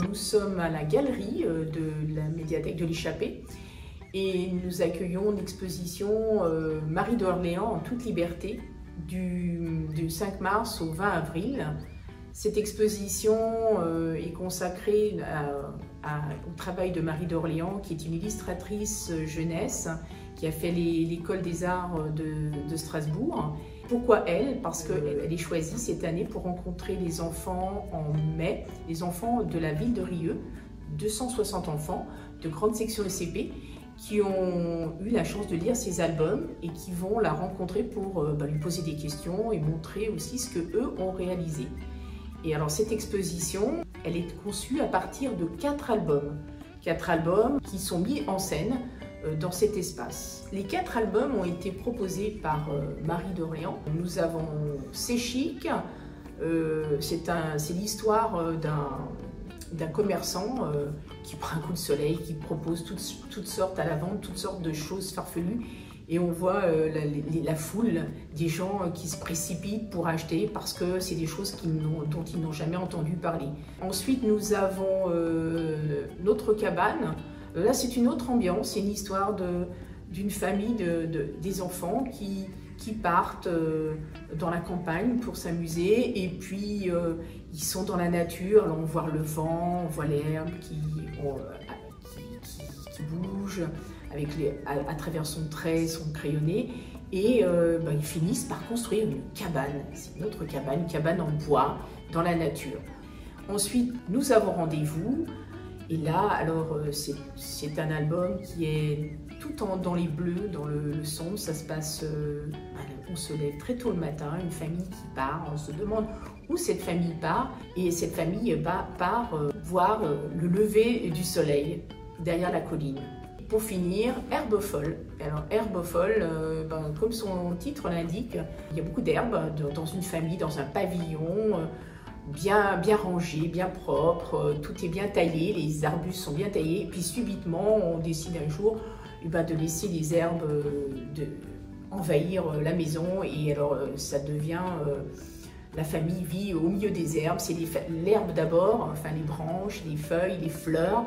Nous sommes à la galerie de la médiathèque de l'Échappée et nous accueillons l'exposition Marie d'Orléans en toute liberté du 5 mars au 20 avril. Cette exposition est consacrée au travail de Marie d'Orléans, qui est une illustratrice jeunesse, qui a fait l'école des arts de Strasbourg. Pourquoi elle? Parce qu'elle est choisie cette année pour rencontrer les enfants en mai, les enfants de la ville de Rieux, 260 enfants de grande section ECP, qui ont eu la chance de lire ses albums et qui vont la rencontrer pour lui poser des questions et montrer aussi ce qu'eux ont réalisé. Et alors cette exposition, elle est conçue à partir de 4 albums qui sont mis en scène dans cet espace. Les 4 albums ont été proposés par Marie d'Orléans. Nous avons C'est chic, c'est l'histoire d'un commerçant qui prend un coup de soleil, qui propose toutes sortes à la vente, toutes sortes de choses farfelues. Et on voit la foule des gens qui se précipitent pour acheter parce que c'est des choses dont ils n'ont jamais entendu parler. Ensuite, nous avons Notre cabane. Là, c'est une autre ambiance, c'est une histoire d'une famille des enfants qui partent dans la campagne pour s'amuser et puis ils sont dans la nature. Là, on voit le vent, on voit l'herbe qui bouge à travers son trait, son crayonné, et ils finissent par construire une cabane. C'est une autre cabane, une cabane en bois, dans la nature. Ensuite, nous avons Rendez-vous, et là, alors, c'est un album qui est tout dans les bleus, dans le sombre. Ça se passe, on se lève très tôt le matin, une famille qui part, on se demande où cette famille part, et cette famille part voir le lever du soleil derrière la colline. Pour finir, Herbe folle. Alors, Herbe folle, comme son titre l'indique, il y a beaucoup d'herbes dans une famille, dans un pavillon, bien rangé, bien propre, tout est bien taillé, les arbustes sont bien taillés, et puis subitement, on décide un jour de laisser les herbes envahir la maison, et alors ça devient... la famille vit au milieu des herbes, c'est l'herbe d'abord, enfin les branches, les feuilles, les fleurs,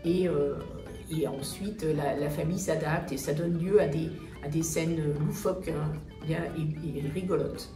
et ensuite la famille s'adapte et ça donne lieu à des scènes loufoques et rigolotes.